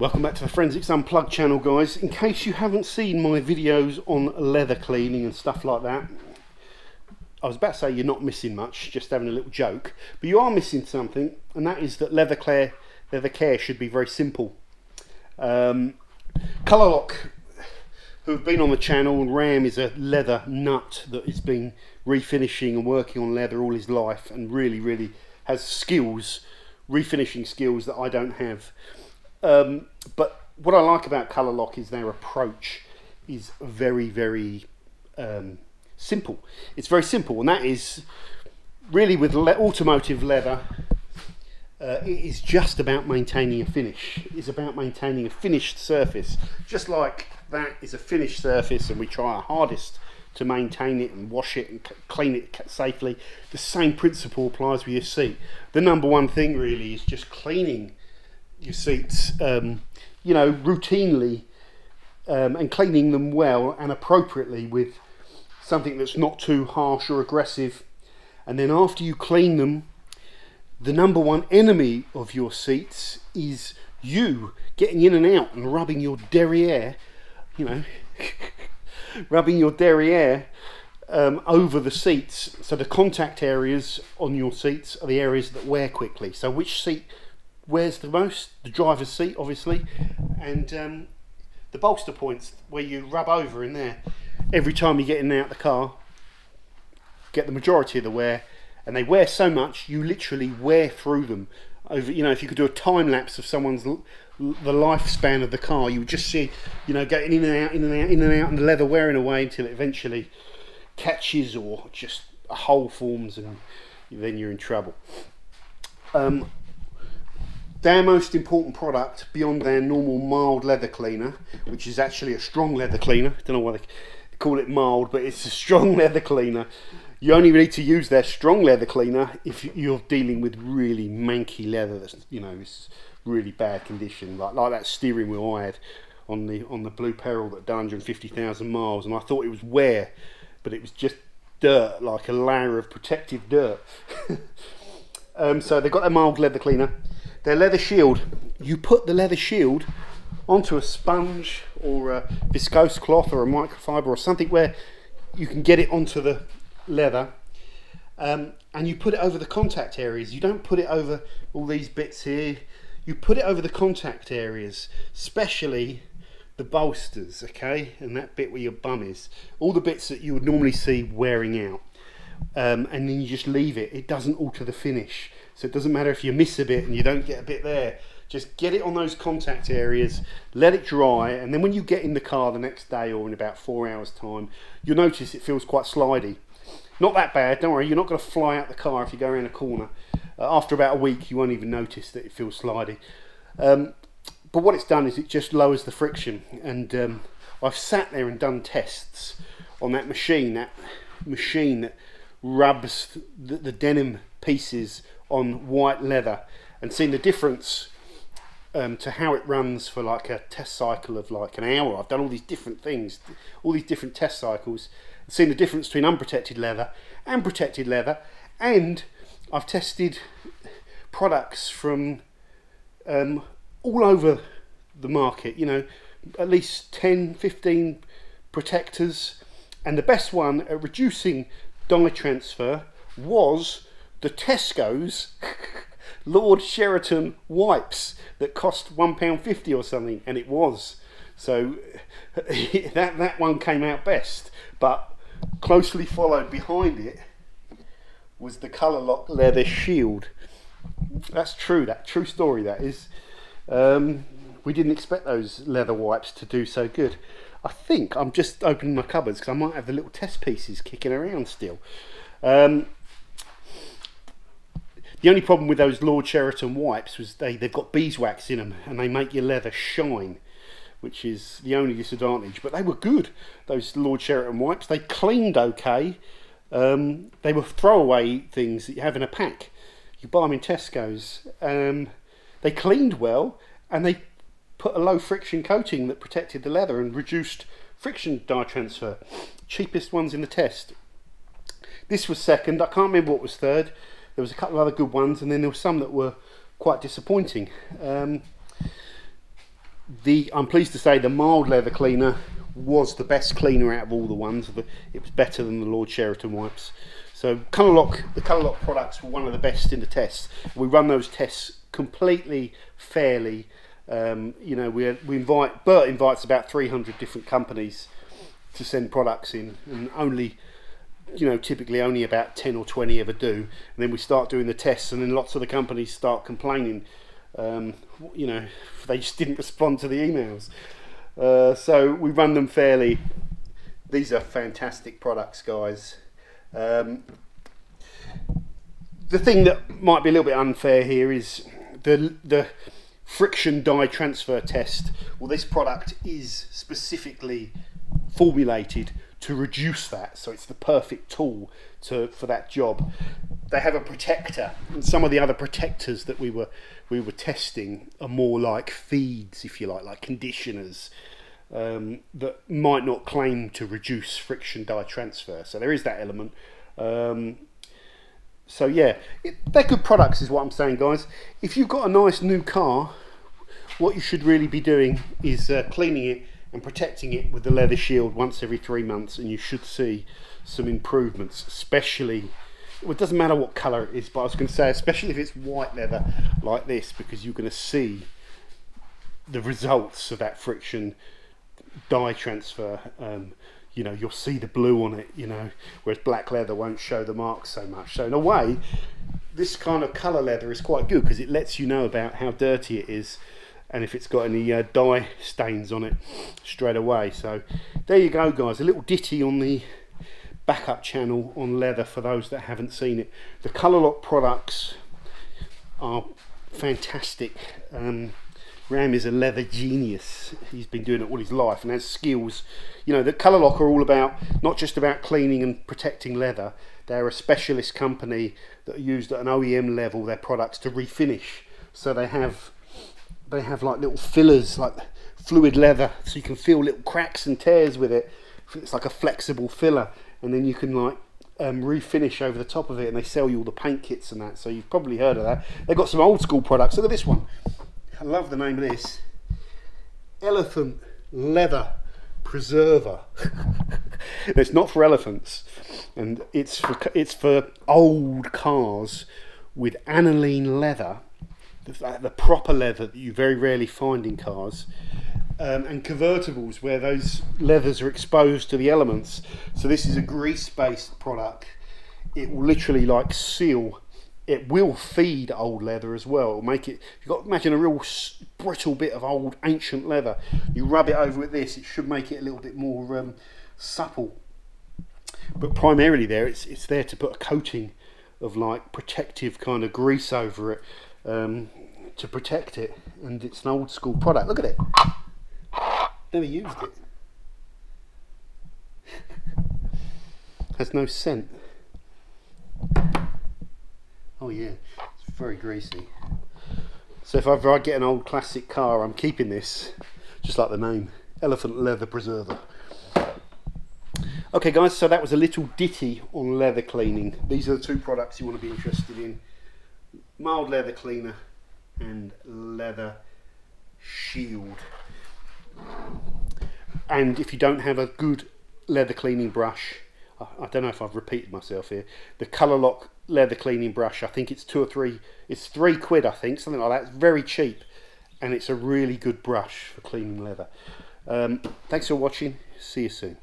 Welcome back to the Forensics Unplugged channel, guys. In case you haven't seen my videos on leather cleaning and stuff like that, I was about to say you're not missing much, just having a little joke, but you are missing something, and that is that leather care should be very simple. Colourlock, who have been on the channel, and Ram is a leather nut that has been refinishing and working on leather all his life, and really has skills, refinishing skills that I don't have. But what I like about Colourlock is their approach is very simple. It's very simple, and that is really with automotive leather. It is just about maintaining a finish. It's about maintaining a finished surface. Just like that is a finished surface, and we try our hardest to maintain it and wash it and clean it safely. The same principle applies with your seat. The number one thing really is just cleaning your seats, you know, routinely, and cleaning them well and appropriately with something that's not too harsh or aggressive. And then after you clean them, the number one enemy of your seats is you getting in and out and rubbing your derriere, you know, rubbing your derriere over the seats. So the contact areas on your seats are the areas that wear quickly. So which seat wears the most? The driver's seat, obviously, and the bolster points where you rub over in there. Every time you get in and out the car, get the majority of the wear, and they wear so much you literally wear through them. Over, you know, if you could do a time lapse of someone's the lifespan of the car, you would just see, you know, going in and out, in and out, in and out, and the leather wearing away until it eventually catches or just a hole forms, and then you're in trouble. Their most important product, beyond their normal mild leather cleaner, which is actually a strong leather cleaner, I don't know why they call it mild, but it's a strong leather cleaner. You only need to use their strong leather cleaner if you're dealing with really manky leather that's, you know, it's really bad condition, like that steering wheel I had on the Blue Peril that done 150,000 miles, and I thought it was wear, but it was just dirt, like a layer of protective dirt. So they've got their mild leather cleaner. Their leather shield, you put the leather shield onto a sponge or a viscose cloth or a microfiber or something where you can get it onto the leather, and you put it over the contact areas. You don't put it over all these bits here. You put it over the contact areas, especially the bolsters, okay, and that bit where your bum is, all the bits that you would normally see wearing out, and then you just leave it. It doesn't alter the finish. So it doesn't matter if you miss a bit and you don't get a bit there. Just get it on those contact areas, let it dry, and then when you get in the car the next day or in about 4 hours time, you'll notice it feels quite slidey. Not that bad, don't worry, you're not going to fly out the car if you go around a corner. After about a week you won't even notice that it feels slidey. But what it's done is it just lowers the friction, and I've sat there and done tests on that machine that rubs the denim pieces on white leather, and seen the difference to how it runs for like a test cycle of like an hour. I've done all these different things, all these different test cycles, and seen the difference between unprotected leather and protected leather, and I've tested products from all over the market, you know, at least 10-15 protectors, and the best one at reducing dye transfer was the Tesco's Lord Sheraton wipes that cost £1.50 or something, and it was. So that one came out best, but closely followed behind it was the Colourlock leather shield. That's true, that true story that is. We didn't expect those leather wipes to do so good. I think I'm just opening my cupboards because I might have the little test pieces kicking around still. The only problem with those Lord Sheraton wipes was they've got beeswax in them, and they make your leather shine, which is the only disadvantage. But they were good, those Lord Sheraton wipes. They cleaned okay. They were throwaway things that you have in a pack. You buy them in Tesco's. They cleaned well, and they put a low friction coating that protected the leather and reduced friction dye transfer. Cheapest ones in the test. This was second. I can't remember what was third. There was a couple of other good ones, and then there were some that were quite disappointing. I'm pleased to say the mild leather cleaner was the best cleaner out of all the ones. It was better than the Lord Sheraton wipes. So the Colour Lock products were one of the best in the tests. We run those tests completely fairly. You know, Bert invites about 300 different companies to send products in, and only, you know, typically only about 10 or 20 ever do. And then we start doing the tests, and then lots of the companies start complaining. You know, they just didn't respond to the emails. So we run them fairly. These are fantastic products, guys. The thing that might be a little bit unfair here is the friction dye transfer test. Well, this product is specifically formulated to reduce that, so it's the perfect tool for that job. They have a protector, and some of the other protectors that we were testing are more like feeds, if you like conditioners, that might not claim to reduce friction dye transfer. So there is that element. So yeah, they're good products is what I'm saying, guys. If you've got a nice new car, what you should really be doing is cleaning it and protecting it with the leather shield once every 3 months, and you should see some improvements. Especially, well, it doesn't matter what colour it is, but I was going to say especially if it's white leather like this, because you're going to see the results of that friction dye transfer. You know, you'll see the blue on it, you know, whereas black leather won't show the marks so much. So in a way, this kind of colour leather is quite good because it lets you know about how dirty it is and if it's got any dye stains on it straight away. So there you go, guys, a little ditty on the backup channel on leather for those that haven't seen it. The Colour Lock products are fantastic. Ram is a leather genius. He's been doing it all his life and has skills. You know, the Colour Lock are all about, not just about cleaning and protecting leather. They're a specialist company that are used at an OEM level, their products, to refinish. So they have like little fillers, like fluid leather, so you can feel little cracks and tears with it. It's like a flexible filler, and then you can like refinish over the top of it, and they sell you all the paint kits and that. So you've probably heard of that. They've got some old school products. Look at this one. I love the name of this. Elephant Leather Preserver. It's not for elephants, and it's for old cars with aniline leather, the proper leather that you very rarely find in cars, and convertibles where those leathers are exposed to the elements. So this is a grease-based product. It will literally like seal. It will feed old leather as well. It'll make it, you've got to imagine a real brittle bit of old ancient leather. You rub it over with this, it should make it a little bit more supple. But primarily it's there to put a coating of like protective kind of grease over it, to protect it. And it's an old school product. Look at it. Never used it. Has no scent. Oh yeah, it's very greasy. So if ever I get an old classic car, I'm keeping this, just like the name, Elephant Leather Preserver. Okay guys, so that was a little ditty on leather cleaning. These are the two products you want to be interested in. Mild leather cleaner and leather shield. And if you don't have a good leather cleaning brush, I don't know if I've repeated myself here, the Colour Lock leather cleaning brush, I think it's it's £3 I think, something like that. It's very cheap, and it's a really good brush for cleaning leather. Thanks for watching. See you soon.